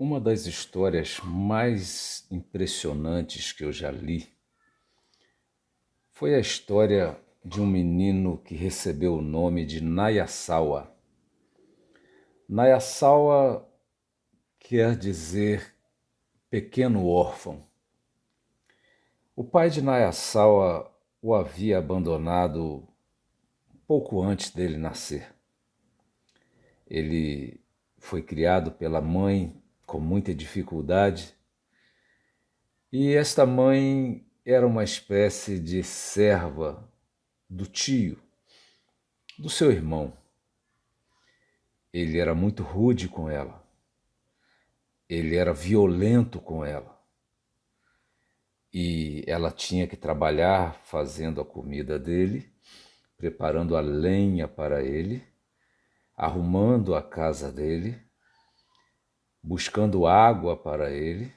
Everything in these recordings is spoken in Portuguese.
Uma das histórias mais impressionantes que eu já li foi a história de um menino que recebeu o nome de Nayassawa. Nayassawa quer dizer pequeno órfão. O pai de Nayassawa o havia abandonado pouco antes dele nascer. Ele foi criado pela mãe com muita dificuldade e esta mãe era uma espécie de serva do tio, do seu irmão. Ele era muito rude com ela, ele era violento com ela e ela tinha que trabalhar fazendo a comida dele, preparando a lenha para ele, arrumando a casa dele, buscando água para ele,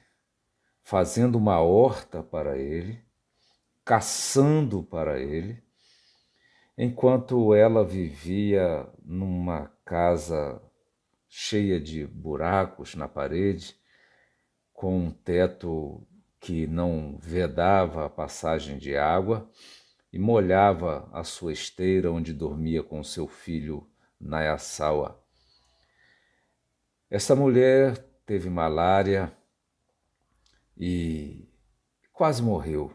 fazendo uma horta para ele, caçando para ele, enquanto ela vivia numa casa cheia de buracos na parede, com um teto que não vedava a passagem de água e molhava a sua esteira onde dormia com seu filho Nayassawa. Essa mulher teve malária e quase morreu.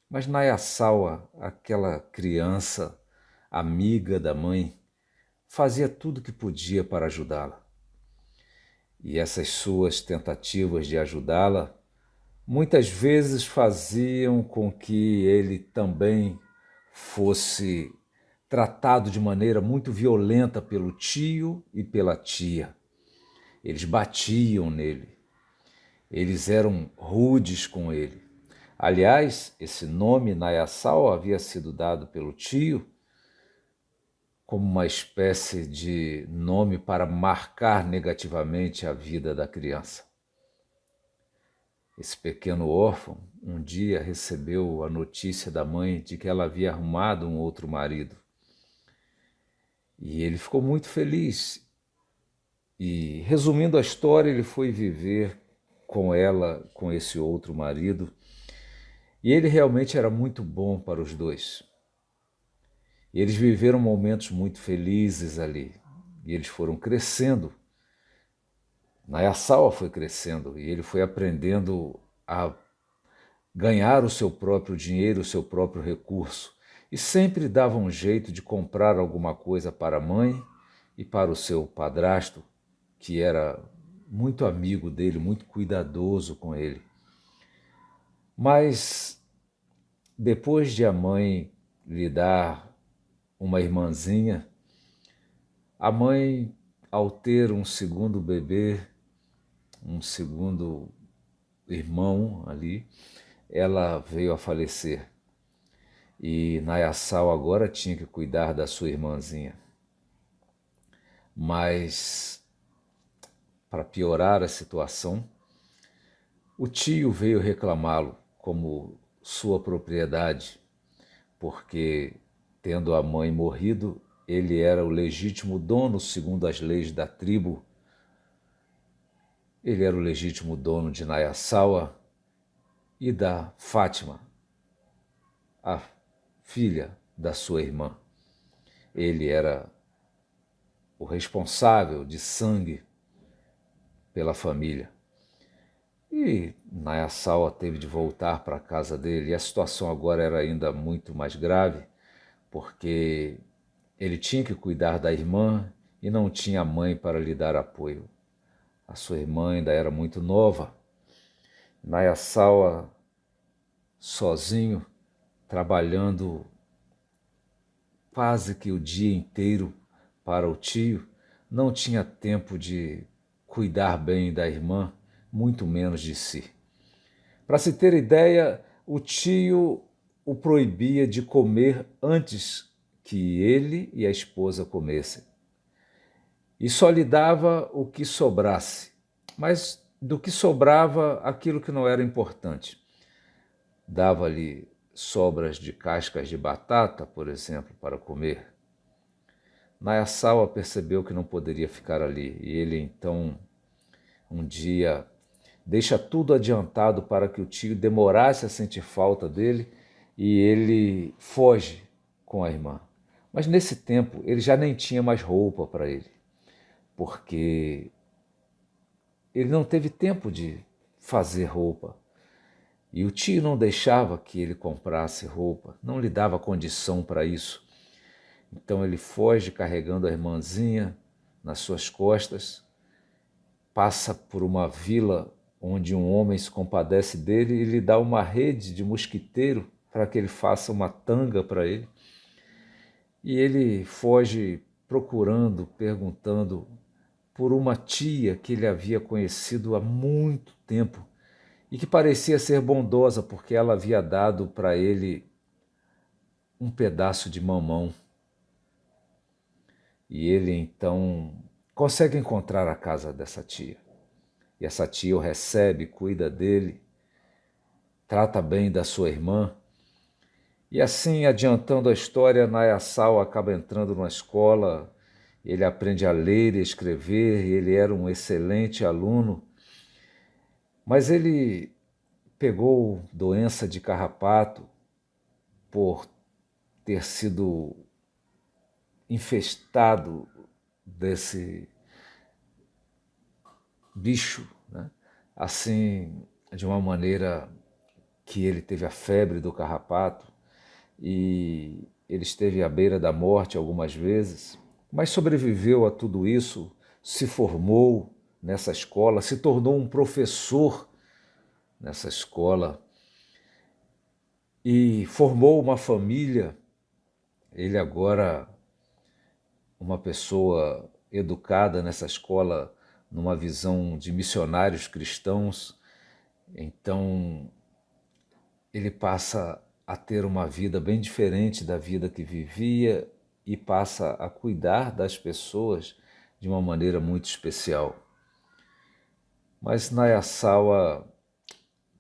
Mas Nayassawa, aquela criança amiga da mãe, fazia tudo o que podia para ajudá-la. E essas suas tentativas de ajudá-la muitas vezes faziam com que ele também fosse tratado de maneira muito violenta pelo tio e pela tia. Eles batiam nele, eles eram rudes com ele. Aliás, esse nome Nayassawa havia sido dado pelo tio como uma espécie de nome para marcar negativamente a vida da criança. Esse pequeno órfão um dia recebeu a notícia da mãe de que ela havia arrumado um outro marido. E ele ficou muito feliz. E, resumindo a história, ele foi viver com ela, com esse outro marido. E ele realmente era muito bom para os dois. E eles viveram momentos muito felizes ali. E eles foram crescendo. Nayassawa foi crescendo e ele foi aprendendo a ganhar o seu próprio dinheiro, o seu próprio recurso. E sempre dava um jeito de comprar alguma coisa para a mãe e para o seu padrasto, que era muito amigo dele, muito cuidadoso com ele. Mas depois de a mãe lhe dar uma irmãzinha, a mãe, ao ter um segundo bebê, um segundo irmão ali, ela veio a falecer. E Nayassawa agora tinha que cuidar da sua irmãzinha. Mas, para piorar a situação, o tio veio reclamá-lo como sua propriedade, porque, tendo a mãe morrido, ele era o legítimo dono, segundo as leis da tribo. Ele era o legítimo dono de Nayassawa e da Fátima, a filha da sua irmã. Ele era o responsável de sangue pela família. E Nayassawa teve de voltar para a casa dele. E a situação agora era ainda muito mais grave, porque ele tinha que cuidar da irmã e não tinha mãe para lhe dar apoio. A sua irmã ainda era muito nova. Nayassawa, sozinho, trabalhando quase que o dia inteiro para o tio, não tinha tempo de cuidar bem da irmã, muito menos de si. Para se ter ideia, o tio o proibia de comer antes que ele e a esposa comessem. E só lhe dava o que sobrasse, mas do que sobrava, aquilo que não era importante. Dava-lhe sobras de cascas de batata, por exemplo, para comer. Nayassawa percebeu que não poderia ficar ali e ele então Um dia deixa tudo adiantado para que o tio demorasse a sentir falta dele e ele foge com a irmã. Mas nesse tempo ele já nem tinha mais roupa para ele, porque ele não teve tempo de fazer roupa. E o tio não deixava que ele comprasse roupa, não lhe dava condição para isso. Então ele foge carregando a irmãzinha nas suas costas, passa por uma vila onde um homem se compadece dele e lhe dá uma rede de mosquiteiro para que ele faça uma tanga para ele. E ele foge procurando, perguntando por uma tia que ele havia conhecido há muito tempo e que parecia ser bondosa porque ela havia dado para ele um pedaço de mamão. E ele então consegue encontrar a casa dessa tia. E essa tia o recebe, cuida dele, trata bem da sua irmã. E assim, adiantando a história, Nayasal acaba entrando na escola, ele aprende a ler e escrever, e ele era um excelente aluno, mas ele pegou doença de carrapato por ter sido infestado desse bicho, né? Assim, de uma maneira que ele teve a febre do carrapato e ele esteve à beira da morte algumas vezes, mas sobreviveu a tudo isso, se formou nessa escola, se tornou um professor nessa escola e formou uma família. Ele agora, uma pessoa educada nessa escola, numa visão de missionários cristãos, então ele passa a ter uma vida bem diferente da vida que vivia e passa a cuidar das pessoas de uma maneira muito especial. Mas Nayasawa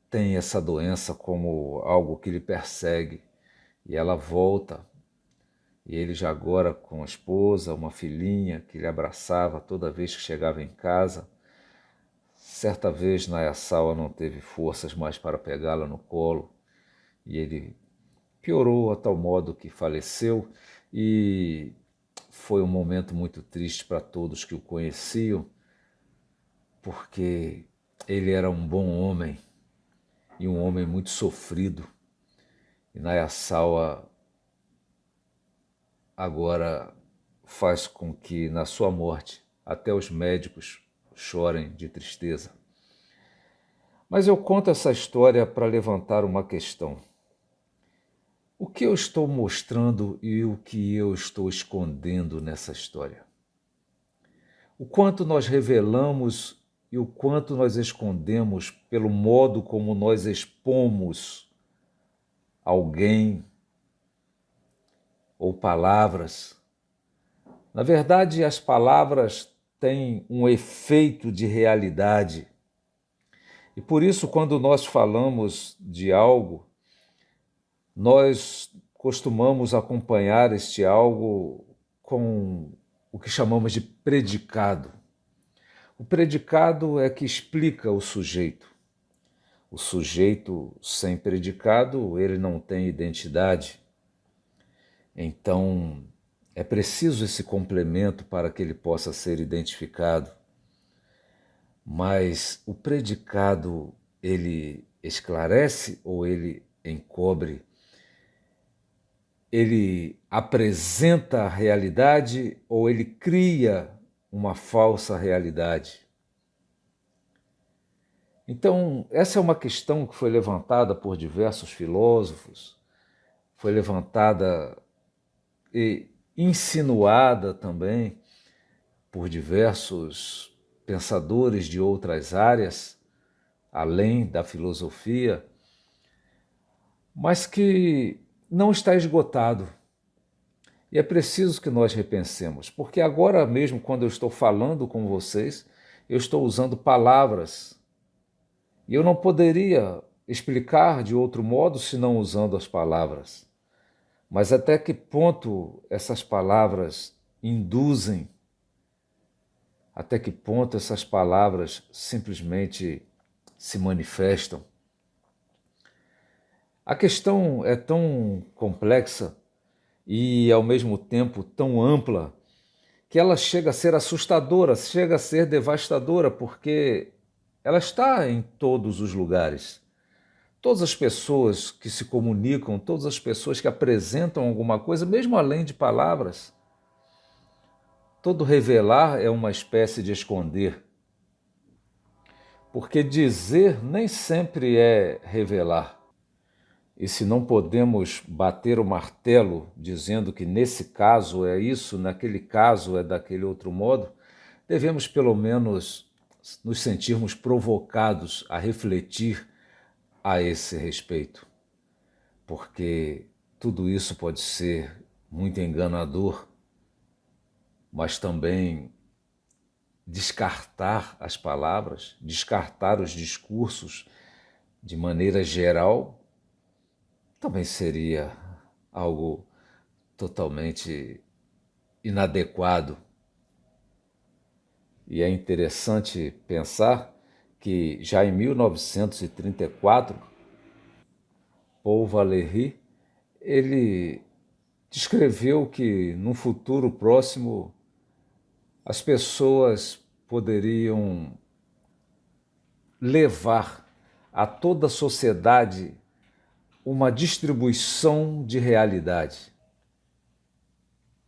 tem essa doença como algo que lhe persegue e ela volta. E ele já agora com a esposa, uma filhinha que lhe abraçava toda vez que chegava em casa. Certa vez Nayasawa não teve forças mais para pegá-la no colo e ele piorou a tal modo que faleceu e foi um momento muito triste para todos que o conheciam, porque ele era um bom homem e um homem muito sofrido. E Nayasawa agora faz com que na sua morte até os médicos chorem de tristeza. Mas eu conto essa história para levantar uma questão. O que eu estou mostrando e o que eu estou escondendo nessa história? O quanto nós revelamos e o quanto nós escondemos pelo modo como nós expomos alguém ou palavras. Na verdade, as palavras têm um efeito de realidade. E por isso, quando nós falamos de algo, nós costumamos acompanhar este algo com o que chamamos de predicado. O predicado é que explica o sujeito. O sujeito sem predicado, ele não tem identidade. Então, é preciso esse complemento para que ele possa ser identificado. Mas o predicado, ele esclarece ou ele encobre? Ele apresenta a realidade ou ele cria uma falsa realidade? Então, essa é uma questão que foi levantada por diversos filósofos, foi levantada e insinuada também por diversos pensadores de outras áreas, além da filosofia, mas que não está esgotado. E é preciso que nós repensemos, porque agora mesmo, quando eu estou falando com vocês, eu estou usando palavras. E eu não poderia explicar de outro modo senão usando as palavras. Mas até que ponto essas palavras induzem até que ponto essas palavras simplesmente se manifestam. A questão é tão complexa e, ao mesmo tempo, tão ampla que ela chega a ser assustadora, chega a ser devastadora, porque ela está em todos os lugares. Todas as pessoas que se comunicam, todas as pessoas que apresentam alguma coisa, mesmo além de palavras, todo revelar é uma espécie de esconder. Porque dizer nem sempre é revelar. E se não podemos bater o martelo dizendo que nesse caso é isso, naquele caso é daquele outro modo, devemos pelo menos nos sentirmos provocados a refletir a esse respeito. Porque tudo isso pode ser muito enganador, mas também descartar as palavras, descartar os discursos de maneira geral, também seria algo totalmente inadequado. E é interessante pensar que já em 1934, Paul Valéry, ele descreveu que no futuro próximo as pessoas poderiam levar a toda a sociedade uma distribuição de realidade.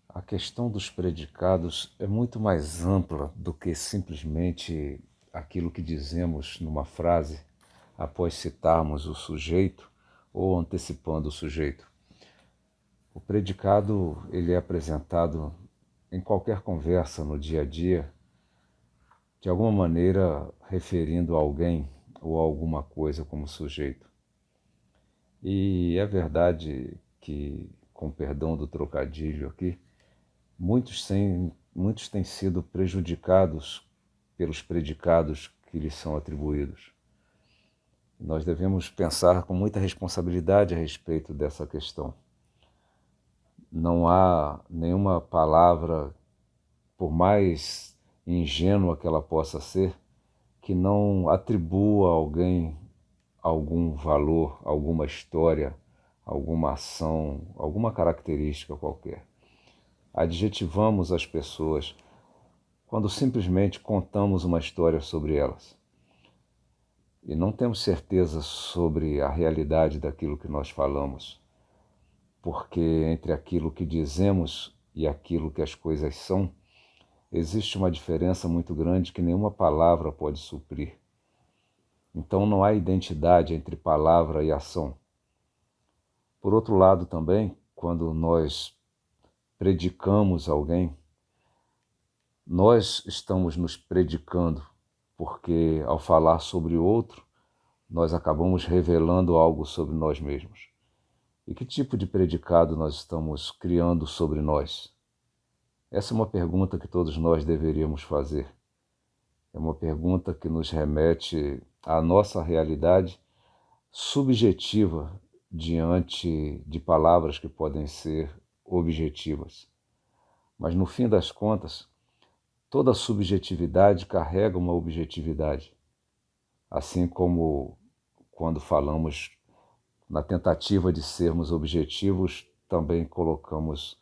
A questão dos predicados é muito mais ampla do que simplesmente aquilo que dizemos numa frase após citarmos o sujeito ou antecipando o sujeito. O predicado ele é apresentado em qualquer conversa no dia a dia, de alguma maneira referindo a alguém ou a alguma coisa como sujeito. E é verdade que, com perdão do trocadilho aqui, muitos têm sido prejudicados pelos predicados que lhes são atribuídos. Nós devemos pensar com muita responsabilidade a respeito dessa questão. Não há nenhuma palavra, por mais ingênua que ela possa ser, que não atribua a alguém algum valor, alguma história, alguma ação, alguma característica qualquer. Adjetivamos as pessoas quando simplesmente contamos uma história sobre elas. E não temos certeza sobre a realidade daquilo que nós falamos, porque entre aquilo que dizemos e aquilo que as coisas são, existe uma diferença muito grande que nenhuma palavra pode suprir. Então não há identidade entre palavra e ação. Por outro lado também, quando nós predicamos alguém, nós estamos nos predicando, porque ao falar sobre o outro, nós acabamos revelando algo sobre nós mesmos. E que tipo de predicado nós estamos criando sobre nós? Essa é uma pergunta que todos nós deveríamos fazer. É uma pergunta que nos remete à nossa realidade subjetiva diante de palavras que podem ser objetivas. Mas no fim das contas, toda subjetividade carrega uma objetividade. Assim como quando falamos na tentativa de sermos objetivos, também colocamos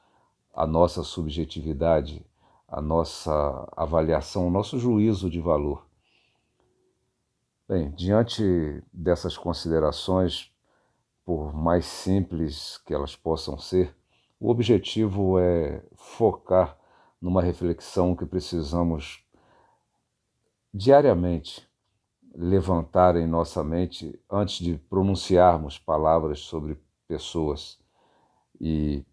a nossa subjetividade, a nossa avaliação, o nosso juízo de valor. Bem, diante dessas considerações, por mais simples que elas possam ser, o objetivo é focar numa reflexão que precisamos diariamente levantar em nossa mente antes de pronunciarmos palavras sobre pessoas e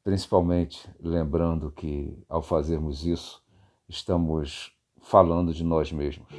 principalmente lembrando que ao fazermos isso estamos falando de nós mesmos.